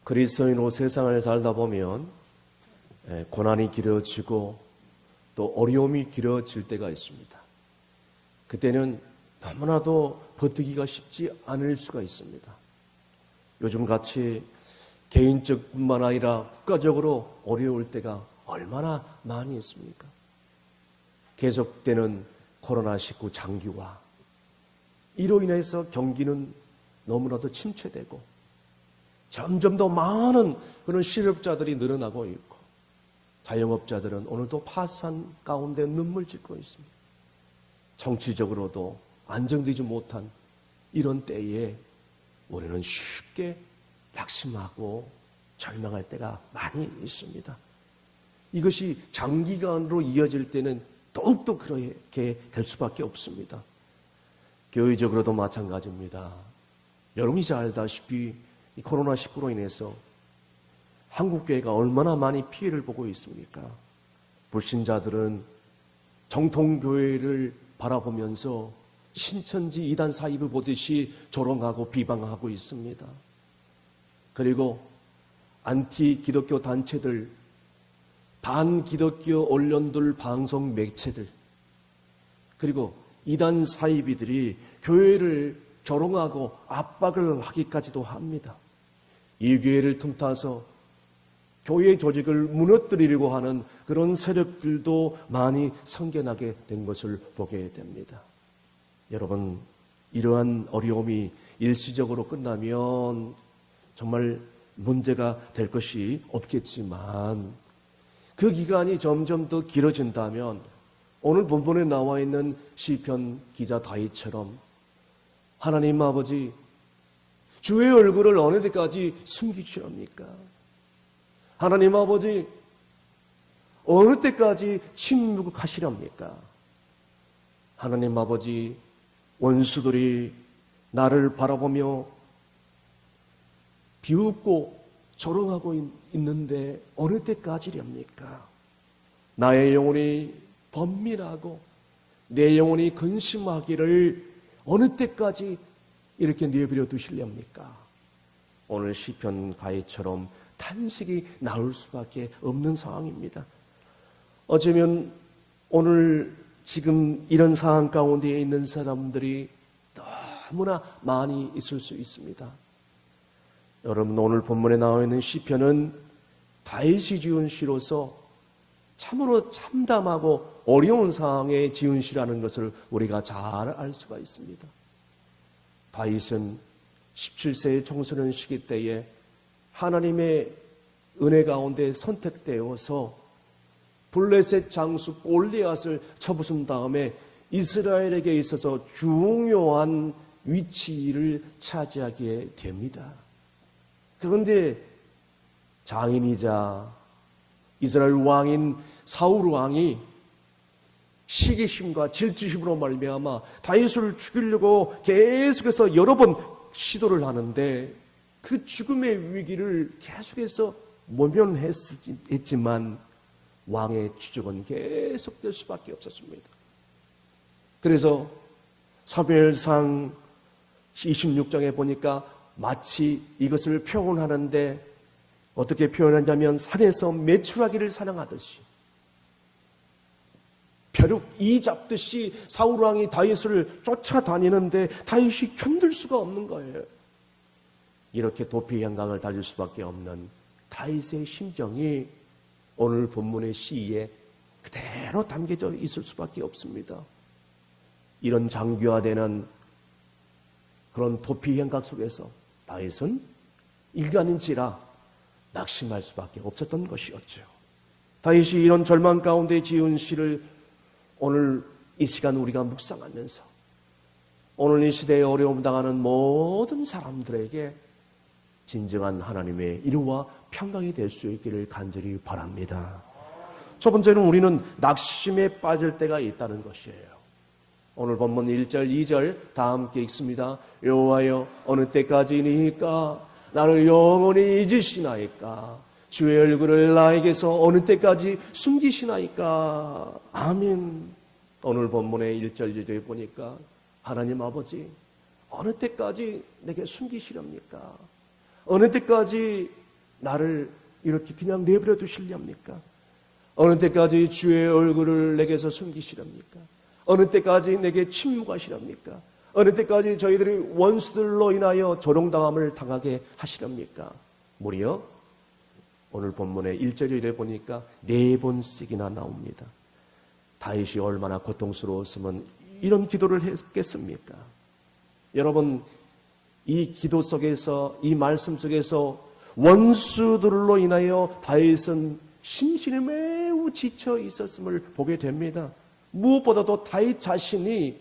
그리스도인으로 세상을 살다 보면 고난이 길어지고 또 어려움이 길어질 때가 있습니다. 그때는 너무나도 버티기가 쉽지 않을 수가 있습니다. 요즘같이 개인적 뿐만 아니라 국가적으로 어려울 때가 얼마나 많이 있습니까? 계속되는 코로나19 장기화, 이로 인해서 경기는 너무나도 침체되고 점점 더 많은 그런 실업자들이 늘어나고 있고 자영업자들은 오늘도 파산 가운데 눈물 짓고 있습니다. 정치적으로도 안정되지 못한 이런 때에 우리는 쉽게 낙심하고 절망할 때가 많이 있습니다. 이것이 장기간으로 이어질 때는 더욱더 그렇게 될 수밖에 없습니다. 교회적으로도 마찬가지입니다. 여러분이 잘 알다시피 이 코로나19로 인해서 한국교회가 얼마나 많이 피해를 보고 있습니까? 불신자들은 정통교회를 바라보면서 신천지 이단 사입을 보듯이 조롱하고 비방하고 있습니다. 그리고 안티 기독교 단체들, 반기독교 언론들, 방송 매체들, 그리고 이단 사이비들이 교회를 조롱하고 압박을 하기까지도 합니다. 이 교회를 틈타서 교회 조직을 무너뜨리려고 하는 그런 세력들도 많이 생겨나게 된 것을 보게 됩니다. 여러분, 이러한 어려움이 일시적으로 끝나면 정말 문제가 될 것이 없겠지만 그 기간이 점점 더 길어진다면 오늘 본문에 나와 있는 시편 기자 다윗처럼 하나님 아버지, 주의 얼굴을 어느 때까지 숨기시렵니까? 하나님 아버지, 어느 때까지 침묵하시렵니까? 하나님 아버지, 원수들이 나를 바라보며 비웃고 조롱하고 있는데 어느 때까지렵니까? 나의 영혼이 번민하고 내 영혼이 근심하기를 어느 때까지 이렇게 내버려 두시렵니까? 오늘 시편 가이처럼 탄식이 나올 수밖에 없는 상황입니다. 어쩌면 오늘 지금 이런 상황 가운데 있는 사람들이 너무나 많이 있을 수 있습니다. 여러분, 오늘 본문에 나와 있는 시편은 다윗이 지은 시로서 참으로 참담하고 어려운 상황에 지은 시라는 것을 우리가 잘 알 수가 있습니다. 다윗은 17세의 청소년 시기 때에 하나님의 은혜 가운데 선택되어서 블레셋 장수 골리앗을 쳐부순 다음에 이스라엘에게 있어서 중요한 위치를 차지하게 됩니다. 그런데 장인이자 이스라엘 왕인 사울 왕이 시기심과 질투심으로 말미암아 다윗을 죽이려고 계속해서 여러 번 시도를 하는데 그 죽음의 위기를 계속해서 모면했지만 왕의 추적은 계속될 수밖에 없었습니다. 그래서 사무엘상 26장에 보니까 마치 이것을 표현하는데 어떻게 표현하냐면 산에서 메추라기를 사냥하듯이 벼룩 이 잡듯이 사울왕이 다윗을 쫓아다니는데 다윗이 견딜 수가 없는 거예요. 이렇게 도피 양강을 달릴 수밖에 없는 다윗의 심정이 오늘 본문의 시에 그대로 담겨져 있을 수밖에 없습니다. 이런 장기화되는 그런 도피 행각 속에서 다윗은 일간인지라 낙심할 수밖에 없었던 것이었죠. 다윗이 이런 절망 가운데 지은 시를 오늘 이 시간 우리가 묵상하면서 오늘 이 시대에 어려움 당하는 모든 사람들에게 진정한 하나님의 위로와 평강이 될 수 있기를 간절히 바랍니다. 첫 번째는 우리는 낙심에 빠질 때가 있다는 것이에요. 오늘 본문 1절, 2절 다 함께 읽습니다. 여호와여 어느 때까지니까 나를 영원히 잊으시나이까 주의 얼굴을 나에게서 어느 때까지 숨기시나이까. 아멘. 오늘 본문의 1절, 2절에 보니까 하나님 아버지 어느 때까지 내게 숨기시렵니까? 어느 때까지 나를 이렇게 그냥 내버려 두시렵니까? 어느 때까지 주의 얼굴을 내게서 숨기시렵니까? 어느 때까지 내게 침묵하시렵니까? 어느 때까지 저희들이 원수들로 인하여 조롱당함을 당하게 하시렵니까? 무려 오늘 본문의 1절에 보니까 4번씩이나 나옵니다. 다윗이 얼마나 고통스러웠으면 이런 기도를 했겠습니까? 여러분, 이 기도 속에서, 이 말씀 속에서 원수들로 인하여 다윗은 심신이 매우 지쳐 있었음을 보게 됩니다. 무엇보다도 다윗 자신이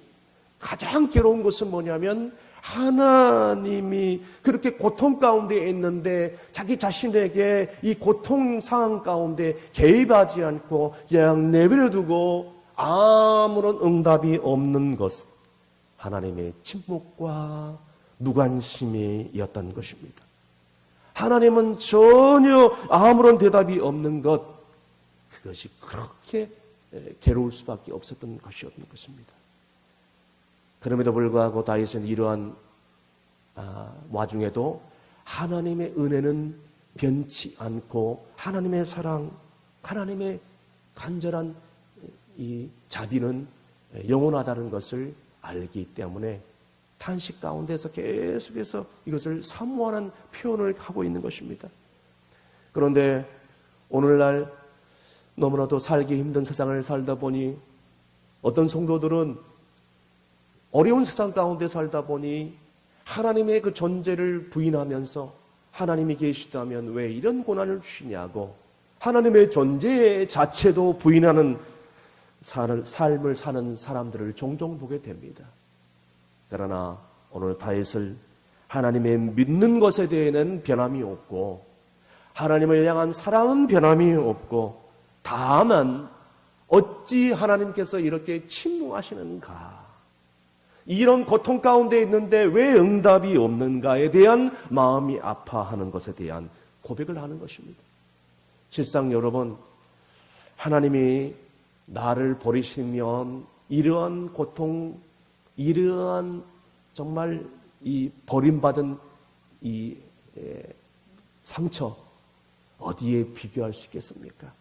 가장 괴로운 것은 뭐냐면 하나님이 그렇게 고통 가운데 있는데 자기 자신에게 이 고통 상황 가운데 개입하지 않고 그냥 내버려두고 아무런 응답이 없는 것, 하나님의 침묵과 무관심이었던 것입니다. 하나님은 전혀 아무런 대답이 없는 것, 그것이 그렇게 괴로울 수밖에 없었던 것이었던 것입니다. 그럼에도 불구하고 다윗은 이러한 와중에도 하나님의 은혜는 변치 않고 하나님의 사랑, 하나님의 간절한 이 자비는 영원하다는 것을 알기 때문에 탄식 가운데서 계속해서 이것을 사모하는 표현을 하고 있는 것입니다. 그런데 오늘날 너무나도 살기 힘든 세상을 살다 보니 어떤 성도들은 어려운 세상 가운데 살다 보니 하나님의 그 존재를 부인하면서 하나님이 계시다면 왜 이런 고난을 주시냐고 하나님의 존재 자체도 부인하는 삶을 사는 사람들을 종종 보게 됩니다. 그러나 오늘 다윗을 하나님의 믿는 것에 대해서는 변함이 없고 하나님을 향한 사랑은 변함이 없고 다만 어찌 하나님께서 이렇게 침묵하시는가, 이런 고통 가운데 있는데 왜 응답이 없는가에 대한 마음이 아파하는 것에 대한 고백을 하는 것입니다. 실상 여러분, 하나님이 나를 버리시면 이러한 고통, 이러한 정말 이 버림받은 이 상처 어디에 비교할 수 있겠습니까?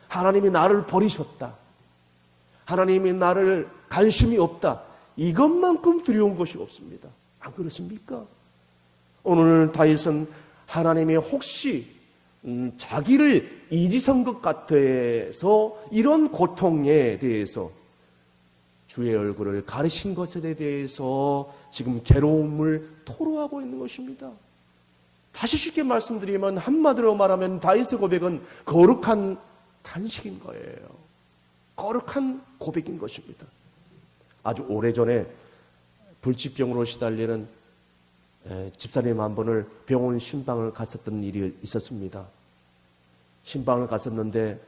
하나님이 나를 버리셨다, 하나님이 나를 관심이 없다, 이것만큼 두려운 것이 없습니다. 안 그렇습니까? 오늘 다윗은 하나님이 혹시 자기를 잊으신 것 같아서 이런 고통에 대해서 주의 얼굴을 가리신 것에 대해서 지금 괴로움을 토로하고 있는 것입니다. 다시 쉽게 말씀드리면 한마디로 말하면 다윗의 고백은 거룩한 탄식인 거예요. 거룩한 고백인 것입니다. 아주 오래전에 불치병으로 시달리는 집사님 한 분을 병원 신방을 갔었던 일이 있었습니다. 신방을 갔었는데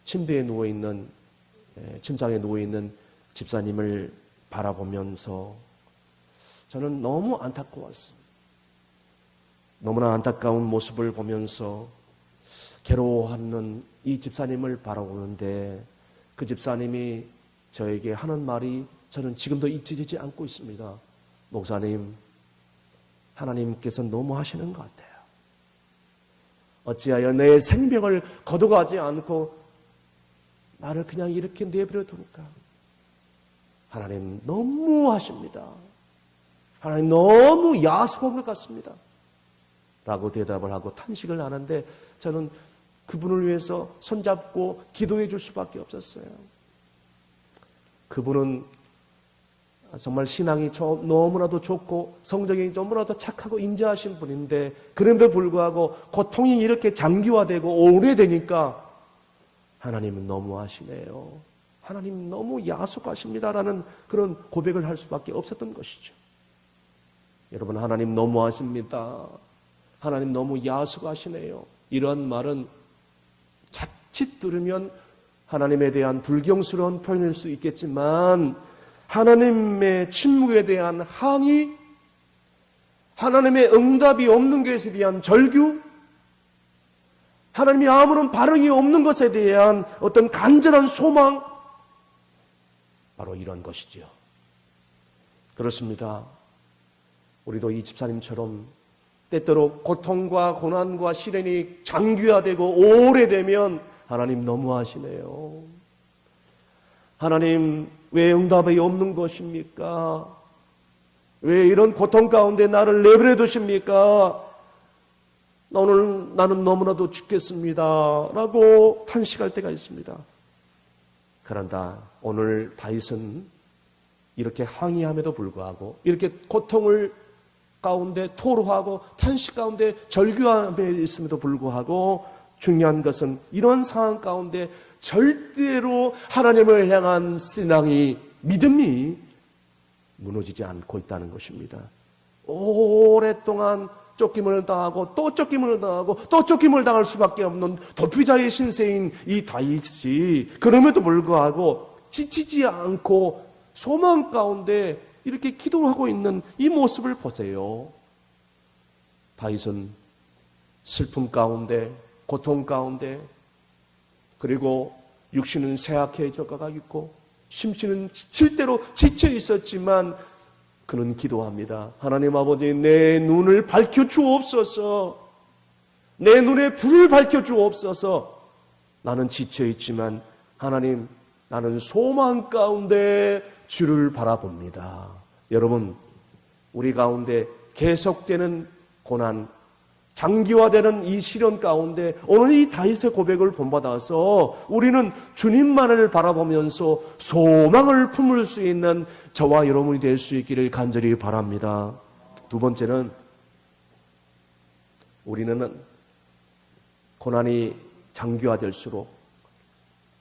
침대에 누워있는, 침상에 누워있는 집사님을 바라보면서 저는 너무 안타까웠습니다. 너무나 안타까운 모습을 보면서 괴로워하는 이 집사님을 바라보는데 그 집사님이 저에게 하는 말이 저는 지금도 잊히지 않고 있습니다. 목사님, 하나님께서 너무 하시는 것 같아요. 어찌하여 내 생명을 거둬가지 않고 나를 그냥 이렇게 내버려 둘까? 하나님 너무 하십니다. 하나님 너무 야속한 것 같습니다. 라고 대답을 하고 탄식을 하는데 저는 그분을 위해서 손잡고 기도해 줄 수밖에 없었어요. 그분은 정말 신앙이 너무나도 좋고 성정이 너무나도 착하고 인자하신 분인데 그럼에도 불구하고 고통이 이렇게 장기화되고 오래되니까 하나님은 너무하시네요. 하나님 너무 야속하십니다라는 그런 고백을 할 수밖에 없었던 것이죠. 여러분, 하나님 너무하십니다. 하나님 너무 야속하시네요. 이러한 말은 자칫 들으면 하나님에 대한 불경스러운 표현일 수 있겠지만 하나님의 침묵에 대한 항의, 하나님의 응답이 없는 것에 대한 절규, 하나님이 아무런 반응이 없는 것에 대한 어떤 간절한 소망, 바로 이런 것이죠. 그렇습니다. 우리도 이 집사님처럼 때때로 고통과 고난과 시련이 장기화되고 오래되면 하나님 너무하시네요. 하나님 왜 응답이 없는 것입니까? 왜 이런 고통 가운데 나를 내버려 두십니까? 오늘 나는 너무나도 죽겠습니다 라고 탄식할 때가 있습니다. 그런다 오늘 다윗은 이렇게 항의함에도 불구하고 이렇게 고통을 가운데 토로하고 탄식 가운데 절규함에 있음에도 불구하고 중요한 것은 이런 상황 가운데 절대로 하나님을 향한 신앙이 믿음이 무너지지 않고 있다는 것입니다. 오랫동안 쫓김을 당하고 또 쫓김을 당하고 또 쫓김을 당할 수밖에 없는 도피자의 신세인 이 다윗이 그럼에도 불구하고 지치지 않고 소망 가운데 이렇게 기도하고 있는 이 모습을 보세요. 다윗은 슬픔 가운데 고통 가운데 그리고 육신은 쇠약해져 가 있고 심신은 지칠 지쳐 있었지만 그는 기도합니다. 하나님 아버지 내 눈을 밝혀주옵소서. 내 눈에 불을 밝혀주옵소서. 나는 지쳐 있지만 하나님 나는 소망 가운데 주를 바라봅니다. 여러분 우리 가운데 계속되는 고난 장기화되는 이 시련 가운데 오늘 이 다윗의 고백을 본받아서 우리는 주님만을 바라보면서 소망을 품을 수 있는 저와 여러분이 될 수 있기를 간절히 바랍니다. 두 번째는 우리는 고난이 장기화될수록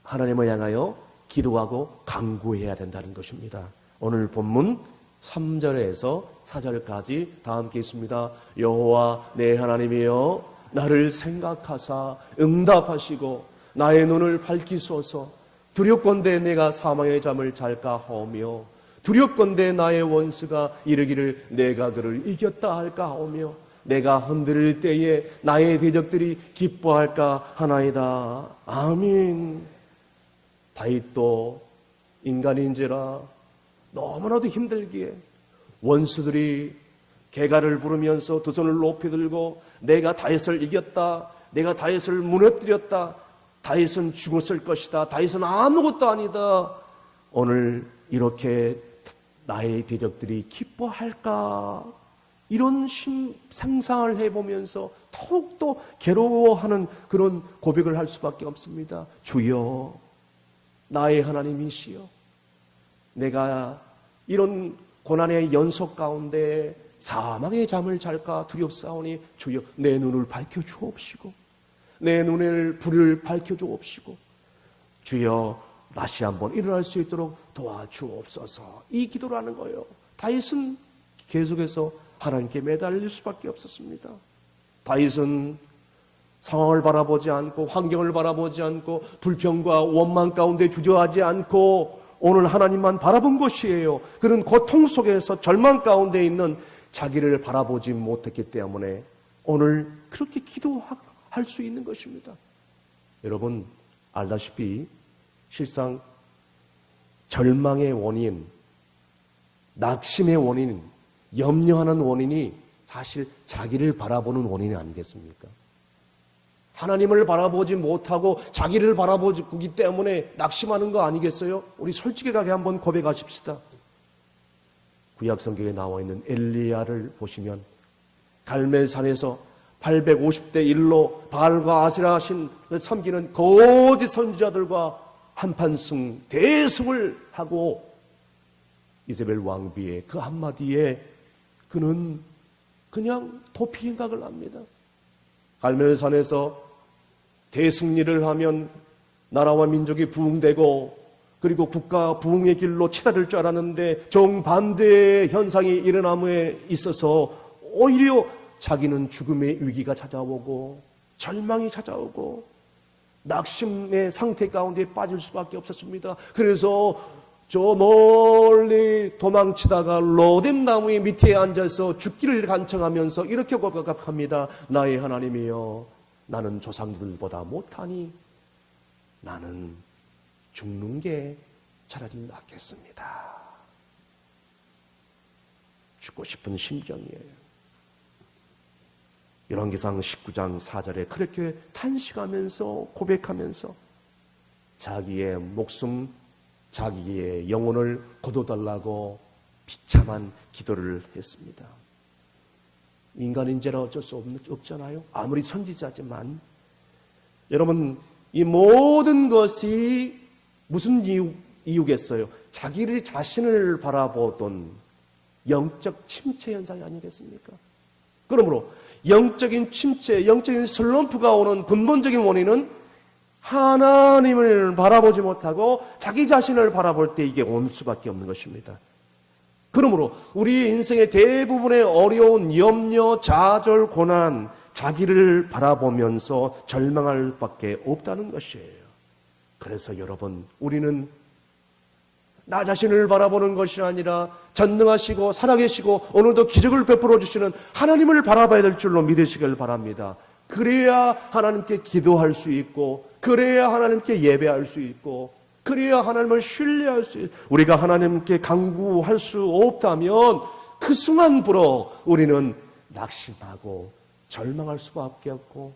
하나님을 향하여 기도하고 간구해야 된다는 것입니다. 오늘 본문 3절에서 4절까지 다 함께 있습니다. 여호와 내 하나님이여 나를 생각하사 응답하시고 나의 눈을 밝히소서. 두렵건대 내가 사망의 잠을 잘까 하오며 두렵건대 나의 원수가 이르기를 내가 그를 이겼다 할까 하오며 내가 흔들릴 때에 나의 대적들이 기뻐할까 하나이다. 아멘. 다윗도 인간인지라 너무나도 힘들기에 원수들이 개가를 부르면서 두 손을 높이 들고 내가 다윗을 이겼다. 내가 다윗을 무너뜨렸다. 다윗은 죽었을 것이다. 다윗은 아무것도 아니다. 오늘 이렇게 나의 대적들이 기뻐할까? 이런 상상을 해보면서 더욱더 괴로워하는 그런 고백을 할 수밖에 없습니다. 주여 나의 하나님이시여 내가 이런 고난의 연속 가운데 사망의 잠을 잘까 두렵사오니 주여 내 눈을 밝혀주옵시고 내 눈을 불을 밝혀주옵시고 주여 다시 한번 일어날 수 있도록 도와주옵소서. 이 기도를 하는 거예요. 다윗은 계속해서 하나님께 매달릴 수밖에 없었습니다. 다윗은 상황을 바라보지 않고 환경을 바라보지 않고 불평과 원망 가운데 주저하지 않고 오늘 하나님만 바라본 것이에요. 그런 고통 속에서 절망 가운데 있는 자기를 바라보지 못했기 때문에 오늘 그렇게 기도할 수 있는 것입니다. 여러분 알다시피 실상 절망의 원인, 낙심의 원인, 염려하는 원인이 사실 자기를 바라보는 원인이 아니겠습니까? 하나님을 바라보지 못하고 자기를 바라보기 때문에 낙심하는 거 아니겠어요? 우리 솔직하게 한번 고백하십시다. 구약 성경에 나와 있는 엘리야를 보시면 갈멜산에서 850대 1로 바알과 아세라 신을 섬기는 거짓 선지자들과 한판승 대승을 하고 이세벨 왕비의 그 한마디에 그는 그냥 도피 행각을 합니다. 갈멜산에서 대승리를 하면 나라와 민족이 부흥되고 그리고 국가 부흥의 길로 치달을 줄 알았는데 정반대의 현상이 일어남에 있어서 오히려 자기는 죽음의 위기가 찾아오고 절망이 찾아오고 낙심의 상태 가운데 빠질 수밖에 없었습니다. 그래서 저 멀리 도망치다가 로뎀 나무의 밑에 앉아서 죽기를 간청하면서 이렇게 고백합니다. 나의 하나님이여 나는 조상들보다 못하니 나는 죽는 게 차라리 낫겠습니다. 죽고 싶은 심정이에요. 열왕기상 19장 4절에 그렇게 탄식하면서 고백하면서 자기의 목숨, 자기의 영혼을 거둬달라고 비참한 기도를 했습니다. 인간인지라 어쩔 수 없잖아요. 아무리 선지자지만. 여러분, 이 모든 것이 무슨 이유겠어요? 자기를 자신을 바라보던 영적 침체 현상이 아니겠습니까? 그러므로 영적인 침체, 영적인 슬럼프가 오는 근본적인 원인은 하나님을 바라보지 못하고 자기 자신을 바라볼 때 이게 올 수밖에 없는 것입니다. 그러므로 우리 인생의 대부분의 어려운 염려, 좌절, 고난, 자기를 바라보면서 절망할 밖에 없다는 것이에요. 그래서 여러분, 우리는 나 자신을 바라보는 것이 아니라 전능하시고 살아계시고 오늘도 기적을 베풀어 주시는 하나님을 바라봐야 될 줄로 믿으시길 바랍니다. 그래야 하나님께 기도할 수 있고, 그래야 하나님께 예배할 수 있고, 그래야 하나님을 신뢰할 수 있고, 우리가 하나님께 간구할 수 없다면 그 순간부로 우리는 낙심하고 절망할 수밖에 없고,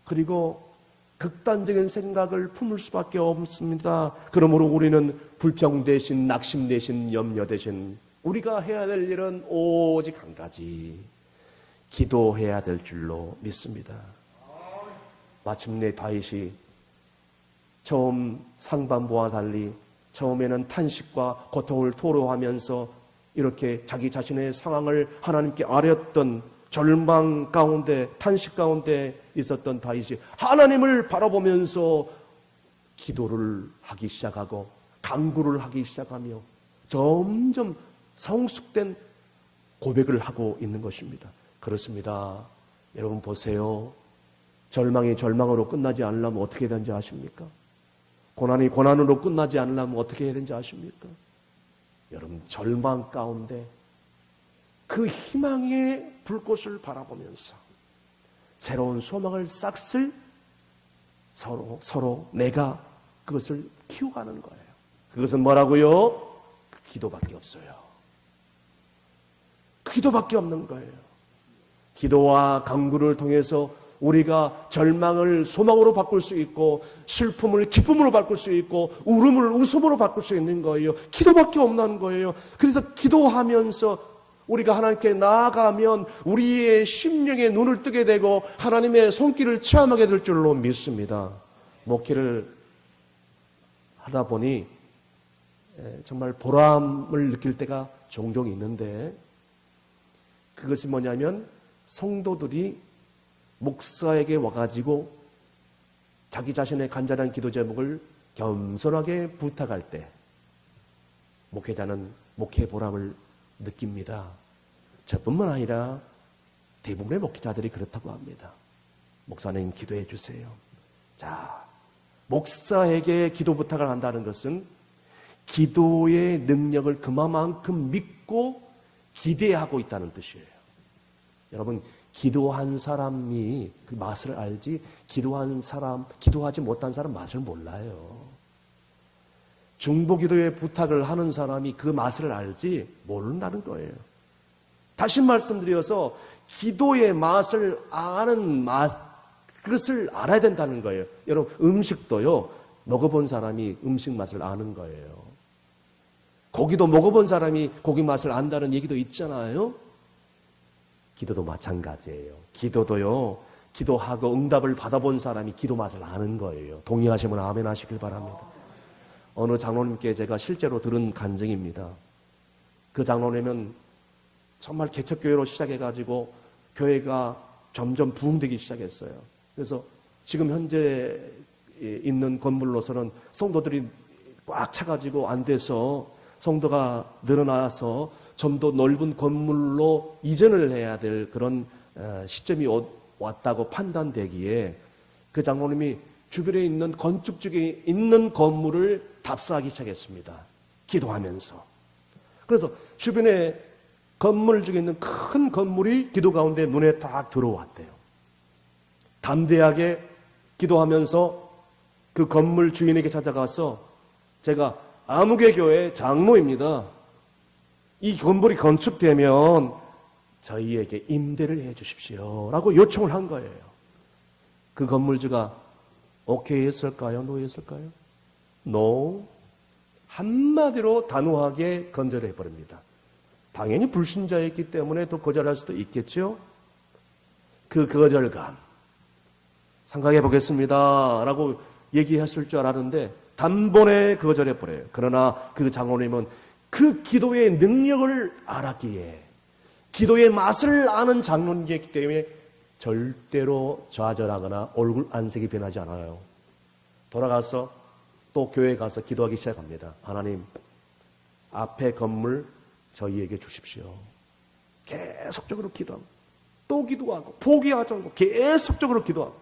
그리고 극단적인 생각을 품을 수밖에 없습니다. 그러므로 우리는 불평 대신, 낙심 대신, 염려 대신 우리가 해야 될 일은 오직 한 가지, 기도해야 될 줄로 믿습니다. 마침내 다윗이 처음 상반부와 달리 처음에는 탄식과 고통을 토로하면서 이렇게 자기 자신의 상황을 하나님께 아뢰었던 절망 가운데, 탄식 가운데 있었던 다윗이 하나님을 바라보면서 기도를 하기 시작하고 간구를 하기 시작하며 점점 성숙된 고백을 하고 있는 것입니다. 그렇습니다. 여러분 보세요. 절망이 절망으로 끝나지 않으려면 어떻게 해야 되는지 아십니까? 고난이 고난으로 끝나지 않으려면 어떻게 해야 되는지 아십니까? 여러분, 절망 가운데 그 희망의 불꽃을 바라보면서 새로운 소망을 싹쓸 서로 내가 그것을 키워가는 거예요. 그것은 뭐라고요? 기도밖에 없어요. 기도밖에 없는 거예요. 기도와 간구를 통해서 우리가 절망을 소망으로 바꿀 수 있고, 슬픔을 기쁨으로 바꿀 수 있고, 울음을 웃음으로 바꿀 수 있는 거예요. 기도밖에 없는 거예요. 그래서 기도하면서 우리가 하나님께 나아가면 우리의 심령에 눈을 뜨게 되고 하나님의 손길을 체험하게 될 줄로 믿습니다. 목회를 하다 보니 정말 보람을 느낄 때가 종종 있는데, 그것이 뭐냐면 성도들이 목사에게 와가지고 자기 자신의 간절한 기도 제목을 겸손하게 부탁할 때 목회자는 목회 보람을 느낍니다. 저뿐만 아니라 대부분의 목회자들이 그렇다고 합니다. 목사님 기도해 주세요. 자, 목사에게 기도 부탁을 한다는 것은 기도의 능력을 그만큼 믿고 기대하고 있다는 뜻이에요. 여러분, 기도한 사람이 그 맛을 알지, 기도하지 못한 사람 맛을 몰라요. 중보기도의 부탁을 하는 사람이 그 맛을 알지 모른다는 거예요. 다시 말씀드려서 기도의 맛을 아는 그것을 알아야 된다는 거예요. 여러분, 음식도요, 먹어본 사람이 음식 맛을 아는 거예요. 고기도 먹어본 사람이 고기 맛을 안다는 얘기도 있잖아요. 기도도 마찬가지예요. 기도도요, 기도하고 응답을 받아본 사람이 기도 맛을 아는 거예요. 동의하시면 아멘 하시길 바랍니다. 어느 장로님께 제가 실제로 들은 간증입니다. 그 장로님은 정말 개척교회로 시작해가지고 교회가 점점 부흥되기 시작했어요. 그래서 지금 현재 있는 건물로서는 성도들이 꽉 차가지고 안 돼서 성도가 늘어나서 좀 더 넓은 건물로 이전을 해야 될 그런 시점이 왔다고 판단되기에 그 장로님이 주변에 있는 건축 중에 있는 건물을 답사하기 시작했습니다. 기도하면서. 그래서 주변에 건물 중에 있는 큰 건물이 기도 가운데 눈에 딱 들어왔대요. 담대하게 기도하면서 그 건물 주인에게 찾아가서, 제가 아무개 교회 장로입니다. 이 건물이 건축되면 저희에게 임대를 해 주십시오 라고 요청을 한 거예요. 그 건물주가 오케이 했을까요? 노 했을까요? 노. 한마디로 단호하게 건절해 버립니다. 당연히 불신자였기 때문에 더 거절할 수도 있겠죠. 그 거절감 생각해 보겠습니다 라고 얘기했을 줄 알았는데 단번에 거절해 버려요. 그러나 그 장로님은 그 기도의 능력을 알았기에, 기도의 맛을 아는 장로님이기 때문에 절대로 좌절하거나 얼굴 안색이 변하지 않아요. 돌아가서 또 교회에 가서 기도하기 시작합니다. 하나님, 앞에 건물 저희에게 주십시오. 계속적으로 기도하고 또 기도하고 포기하지 않고 계속적으로 기도하고,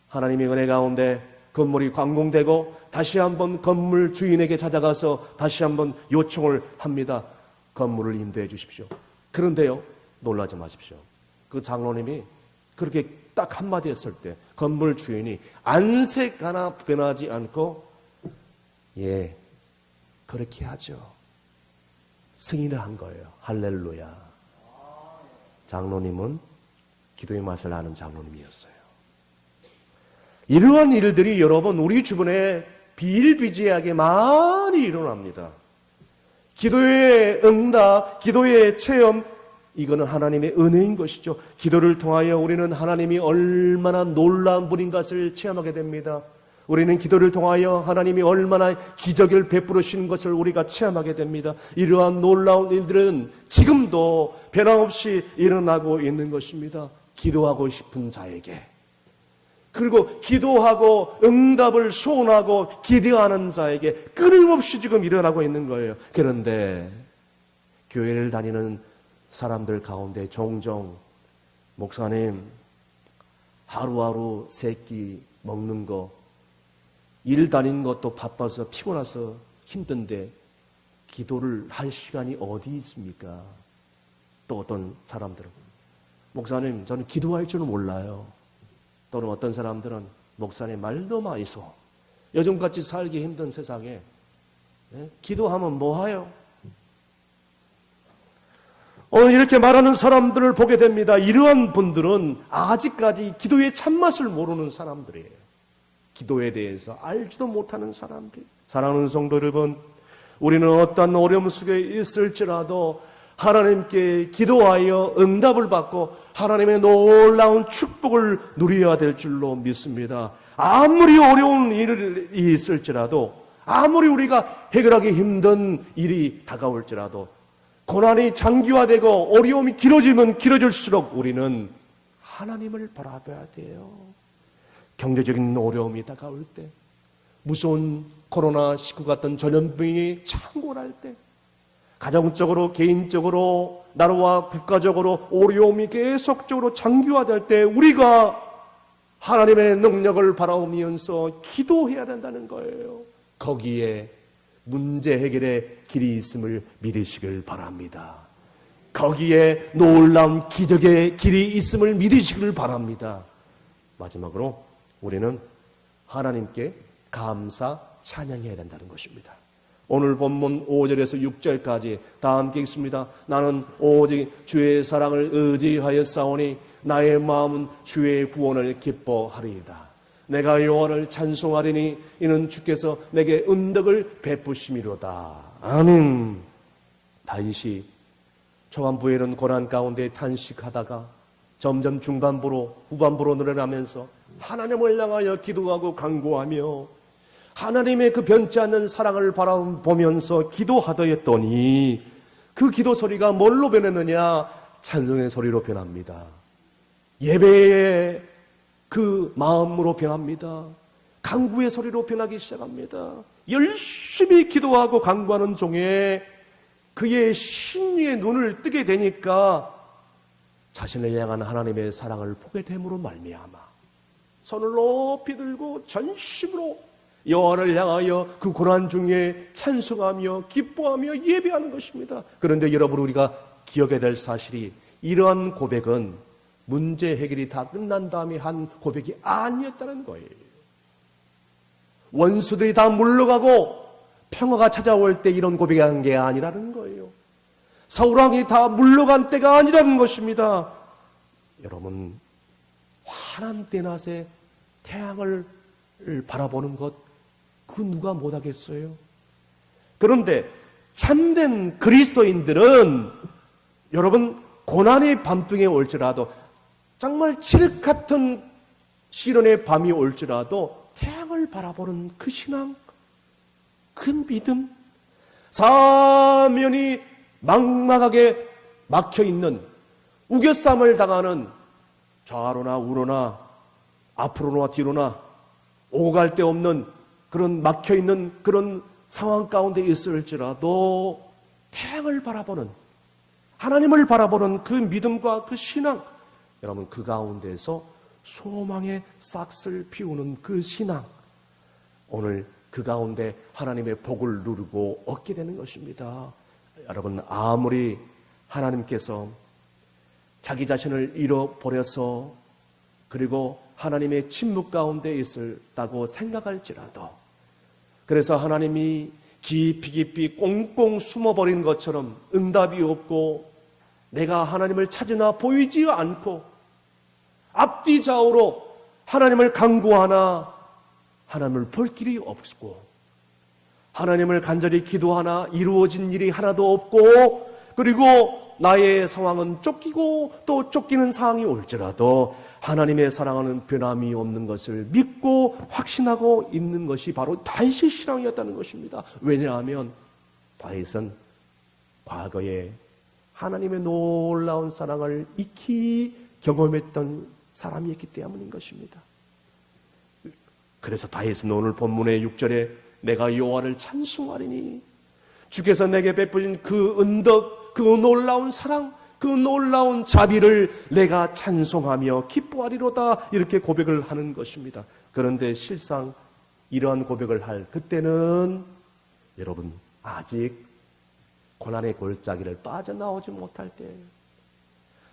하나님의 은혜 가운데 건물이 완공되고 다시 한번 건물 주인에게 찾아가서 다시 한번 요청을 합니다. 건물을 임대해 주십시오. 그런데요, 놀라지 마십시오. 그 장로님이 그렇게 딱 한마디 했을 때 건물 주인이 안색 하나 변하지 않고 예, 그렇게 하죠. 승인을 한 거예요. 할렐루야. 장로님은 기도의 맛을 아는 장로님이었어요. 이러한 일들이 여러분 우리 주변에 비일비재하게 많이 일어납니다. 기도의 응답, 기도의 체험, 이거는 하나님의 은혜인 것이죠. 기도를 통하여 우리는 하나님이 얼마나 놀라운 분인 것을 체험하게 됩니다. 우리는 기도를 통하여 하나님이 얼마나 기적을 베풀으시는 것을 우리가 체험하게 됩니다. 이러한 놀라운 일들은 지금도 변함없이 일어나고 있는 것입니다. 기도하고 싶은 자에게, 그리고 기도하고 응답을 소원하고 기대하는 자에게 끊임없이 지금 일어나고 있는 거예요. 그런데 교회를 다니는 사람들 가운데 종종 목사님, 하루하루 세 끼 먹는 거, 일 다니는 것도 바빠서 피곤해서 힘든데 기도를 할 시간이 어디 있습니까? 또 어떤 사람들은 목사님, 저는 기도할 줄은 몰라요. 또는 어떤 사람들은 목사님, 말도 마이소. 요즘같이 살기 힘든 세상에 기도하면 뭐하요? 오늘 이렇게 말하는 사람들을 보게 됩니다. 이러한 분들은 아직까지 기도의 참맛을 모르는 사람들이에요. 기도에 대해서 알지도 못하는 사람들. 사랑하는 성도 여러분, 우리는 어떤 어려움 속에 있을지라도 하나님께 기도하여 응답을 받고 하나님의 놀라운 축복을 누려야 될 줄로 믿습니다. 아무리 어려운 일이 있을지라도, 아무리 우리가 해결하기 힘든 일이 다가올지라도, 고난이 장기화되고 어려움이 길어지면 길어질수록 우리는 하나님을 바라봐야 돼요. 경제적인 어려움이 다가올 때, 무서운 코로나19 같은 전염병이 창궐할 때, 가정적으로, 개인적으로, 나라와 국가적으로 어려움이 계속적으로 장기화될 때 우리가 하나님의 능력을 바라보면서 기도해야 된다는 거예요. 거기에 문제 해결의 길이 있음을 믿으시길 바랍니다. 거기에 놀라운 기적의 길이 있음을 믿으시길 바랍니다. 마지막으로 우리는 하나님께 감사 찬양해야 된다는 것입니다. 오늘 본문 5절에서 6절까지 다 함께 읽습니다. 나는 오직 주의 사랑을 의지하여 싸우니 나의 마음은 주의 구원을 기뻐하리이다. 내가 여호와를 찬송하리니 이는 주께서 내게 은덕을 베푸심이로다. 아멘. 다윗이 초반부에는 고난 가운데 탄식하다가 점점 중반부로 후반부로 늘어나면서 하나님을 향하여 기도하고 간구하며 하나님의 그 변치 않는 사랑을 바라보면서 기도하더랬더니 그 기도 소리가 뭘로 변했느냐? 찬송의 소리로 변합니다. 예배의 그 마음으로 변합니다. 간구의 소리로 변하기 시작합니다. 열심히 기도하고 간구하는 종에 그의 심리의 눈을 뜨게 되니까 자신을 향한 하나님의 사랑을 보게 됨으로 말미암아 손을 높이 들고 전심으로 여호와를 향하여 그 고난 중에 찬송하며 기뻐하며 예배하는 것입니다. 그런데 여러분, 우리가 기억해야 될 사실이 이러한 고백은 문제 해결이 다 끝난 다음에 한 고백이 아니었다는 거예요. 원수들이 다 물러가고 평화가 찾아올 때 이런 고백이 한 게 아니라는 거예요. 사울왕이 다 물러간 때가 아니라는 것입니다. 여러분, 환한 때낮에 태양을 바라보는 것, 그 누가 못하겠어요? 그런데 참된 그리스도인들은 여러분, 고난의 밤중에 올지라도, 정말 칠흑 같은 시련의 밤이 올지라도 태양을 바라보는 그 신앙, 그 믿음, 사면이 막막하게 막혀있는, 우겨쌈을 당하는 좌로나 우로나 앞으로나 뒤로나 오고 갈 데 없는 그런 막혀있는 그런 상황 가운데 있을지라도 태양을 바라보는, 하나님을 바라보는 그 믿음과 그 신앙, 여러분, 그 가운데서 소망의 싹을 피우는 그 신앙, 오늘 그 가운데 하나님의 복을 누리고 얻게 되는 것입니다. 여러분, 아무리 하나님께서 자기 자신을 잃어버려서 그리고 하나님의 침묵 가운데 있었다고 생각할지라도, 그래서 하나님이 깊이 꽁꽁 숨어버린 것처럼 응답이 없고 내가 하나님을 찾으나 보이지 않고 앞뒤 좌우로 하나님을 간구하나 하나님을 볼 길이 없고, 하나님을 간절히 기도하나 이루어진 일이 하나도 없고, 그리고 나의 상황은 쫓기고 또 쫓기는 상황이 올지라도 하나님의 사랑은 변함이 없는 것을 믿고 확신하고 있는 것이 바로 다윗의 신앙이었다는 것입니다. 왜냐하면 다윗은 과거에 하나님의 놀라운 사랑을 익히 경험했던 사람이었기 때문인 것입니다. 그래서 다윗은 오늘 본문의 6절에 내가 여호와를 찬송하리니, 주께서 내게 베푸신 그 은덕, 그 놀라운 사랑, 그 놀라운 자비를 내가 찬송하며 기뻐하리로다, 이렇게 고백을 하는 것입니다. 그런데 실상 이러한 고백을 할 그때는 여러분, 아직 고난의 골짜기를 빠져나오지 못할 때,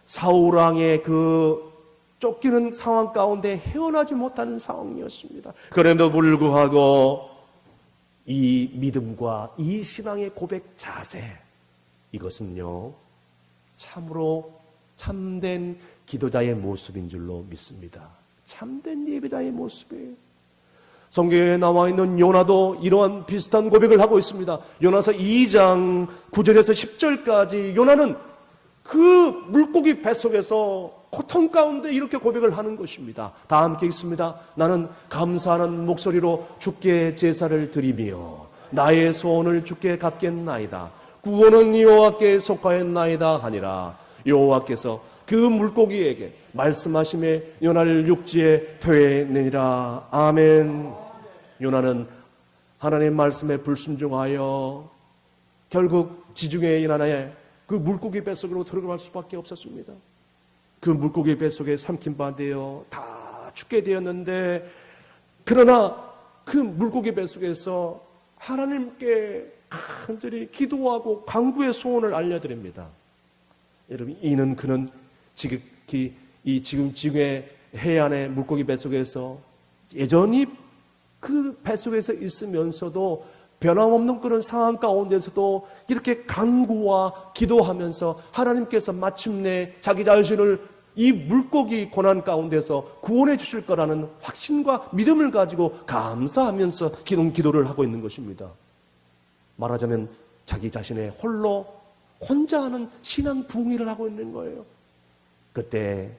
사울왕의 그 쫓기는 상황 가운데 헤어나지 못하는 상황이었습니다. 그럼에도 불구하고 이 믿음과 이 신앙의 고백 자세, 이것은요 참으로 참된 기도자의 모습인 줄로 믿습니다. 참된 예배자의 모습이에요. 성경에 나와 있는 요나도 이러한 비슷한 고백을 하고 있습니다. 요나서 2장 9절에서 10절까지 요나는 그 물고기 뱃속에서 고통 가운데 이렇게 고백을 하는 것입니다. 다 함께 읽습니다. 나는 감사하는 목소리로 주께 제사를 드리며 나의 소원을 주께 갚겠나이다. 구원은 여호와께 속하였나이다 하니라. 여호와께서 그 물고기에게 말씀하심에 요나를 육지에 토해내니라. 아멘. 요나는 하나님의 말씀에 불순종하여 결국 지중해 연안에 그 물고기 뱃속으로 들어갈 수밖에 없었습니다. 그 물고기 뱃속에 삼킨 바 되어 다 죽게 되었는데, 그러나 그 물고기 뱃속에서 하나님께 간절히 기도하고 간구의 소원을 알려드립니다. 여러분, 그는 지극히 지금 지구의 해안의 물고기 뱃속에서 여전히 그 뱃속에서 있으면서도 변함없는 그런 상황 가운데서도 이렇게 간구와 기도하면서 하나님께서 마침내 자기 자신을 이 물고기 고난 가운데서 구원해 주실 거라는 확신과 믿음을 가지고 감사하면서 기도를 하고 있는 것입니다. 말하자면 자기 자신의 혼자 하는 신앙 부흥회를 하고 있는 거예요. 그때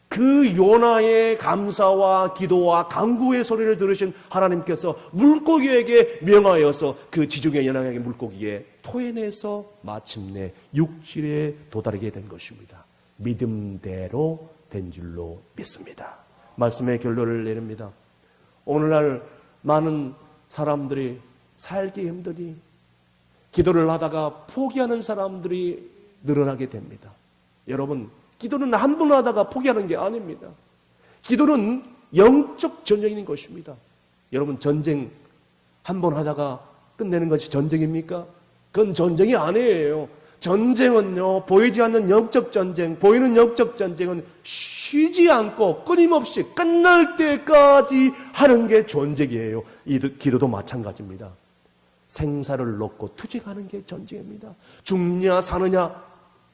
그 요나의 감사와 기도와 간구의 소리를 들으신 하나님께서 물고기에게 명하여서 그 지중해 연안의 물고기에 토해내서 마침내 육지에 도달하게 된 것입니다. 믿음대로 된 줄로 믿습니다. 말씀의 결론을 내립니다. 오늘날 많은 사람들이 살기 힘드니 기도를 하다가 포기하는 사람들이 늘어나게 됩니다. 여러분, 기도는 한 번 하다가 포기하는 게 아닙니다. 기도는 영적 전쟁인 것입니다. 여러분, 전쟁 한 번 하다가 끝내는 것이 전쟁입니까? 그건 전쟁이 아니에요. 전쟁은요, 보이지 않는 영적 전쟁, 보이는 영적 전쟁은 쉬지 않고 끊임없이 끝날 때까지 하는 게 전쟁이에요. 이 기도도 마찬가지입니다. 생사를 놓고 투쟁하는 게 전쟁입니다. 죽냐 사느냐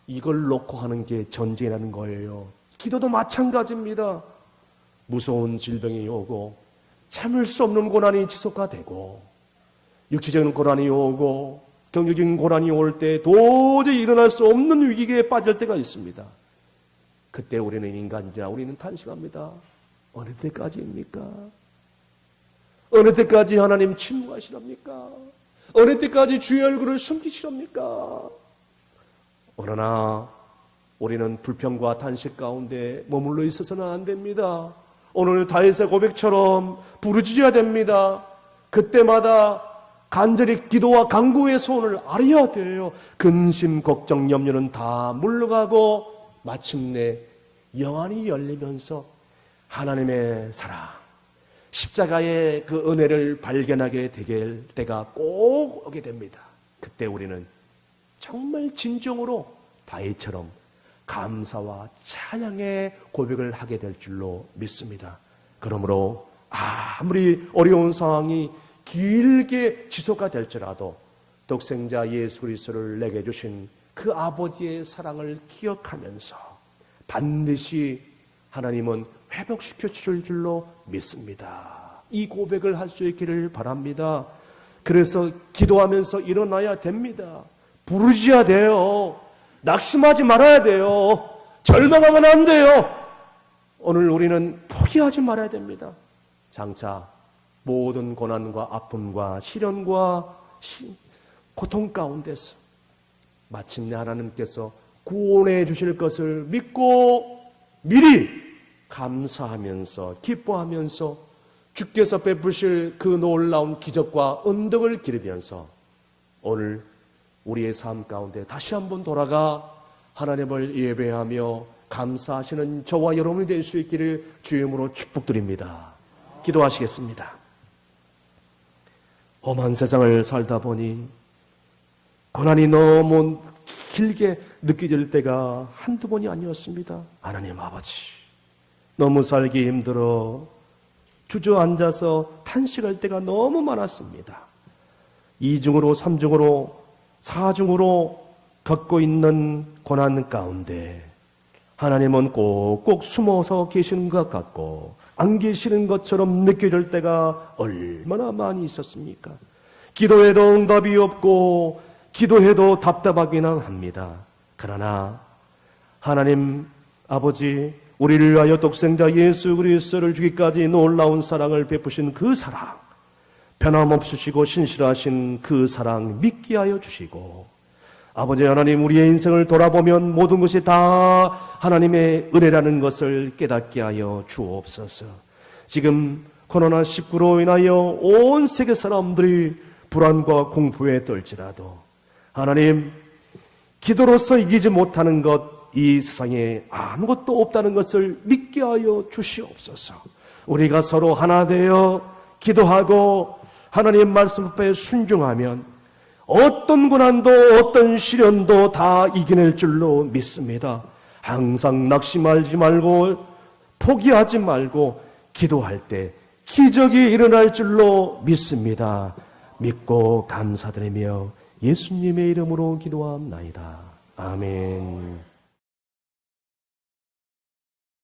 이걸 놓고 하는 게 전쟁이라는 거예요. 기도도 마찬가지입니다. 무서운 질병이 오고 참을 수 없는 고난이 지속화되고 육체적인 고난이 오고 경제적인 고난이 올 때 도저히 일어날 수 없는 위기에 빠질 때가 있습니다. 그때 우리는 인간이자 우리는 탄식합니다. 어느 때까지입니까? 어느 때까지 하나님 침묵하시렵니까? 어느 때까지 주의 얼굴을 숨기시렵니까? 그러나 우리는 불평과 탄식 가운데 머물러 있어서는 안 됩니다. 오늘 다윗의 고백처럼 부르짖어야 됩니다. 그때마다 간절히 기도와 간구의 소원을 아뢰어야 돼요. 근심, 걱정, 염려는 다 물러가고 마침내 영안이 열리면서 하나님의 사랑, 십자가의 그 은혜를 발견하게 될 때가 꼭 오게 됩니다. 그때 우리는 정말 진정으로 다윗처럼 감사와 찬양의 고백을 하게 될 줄로 믿습니다. 그러므로 아무리 어려운 상황이 길게 지속가 될지라도 독생자 예수 그리스도를 내게 주신 그 아버지의 사랑을 기억하면서 반드시 하나님은 회복시켜 주실 줄로 믿습니다. 이 고백을 할 수 있기를 바랍니다. 그래서 기도하면서 일어나야 됩니다. 부르짖어야 돼요. 낙심하지 말아야 돼요. 절망하면 안 돼요. 오늘 우리는 포기하지 말아야 됩니다. 장차 모든 고난과 아픔과 시련과 고통 가운데서 마침내 하나님께서 구원해 주실 것을 믿고 미리 감사하면서 기뻐하면서 주께서 베푸실 그 놀라운 기적과 은덕을 기르면서 오늘 우리의 삶 가운데 다시 한번 돌아가 하나님을 예배하며 감사하시는 저와 여러분이 될 수 있기를 주의 이름으로 축복드립니다. 기도하시겠습니다. 험한 세상을 살다 보니 고난이 너무 길게 느껴질 때가 한두 번이 아니었습니다. 하나님 아버지, 너무 살기 힘들어 주저앉아서 탄식할 때가 너무 많았습니다. 2중으로 3중으로 4중으로 겪고 있는 고난 가운데 하나님은 꼭꼭 숨어서 계시는 것 같고 안 계시는 것처럼 느껴질 때가 얼마나 많이 있었습니까? 기도해도 응답이 없고 기도해도 답답하기는 합니다. 그러나 하나님 아버지, 우리를 위하여 독생자 예수 그리스도를 주기까지 놀라운 사랑을 베푸신 그 사랑, 변함없으시고 신실하신 그 사랑 믿게 하여 주시고, 아버지 하나님, 우리의 인생을 돌아보면 모든 것이 다 하나님의 은혜라는 것을 깨닫게 하여 주옵소서. 지금 코로나19로 인하여 온 세계 사람들이 불안과 공포에 떨지라도 하나님, 기도로서 이기지 못하는 것, 이 세상에 아무것도 없다는 것을 믿게 하여 주시옵소서. 우리가 서로 하나 되어 기도하고 하나님 말씀 앞에 순종하면 어떤 고난도 어떤 시련도 다 이겨낼 줄로 믿습니다. 항상 낙심하지 말고 포기하지 말고 기도할 때 기적이 일어날 줄로 믿습니다. 믿고 감사드리며 예수님의 이름으로 기도합나이다. 아멘.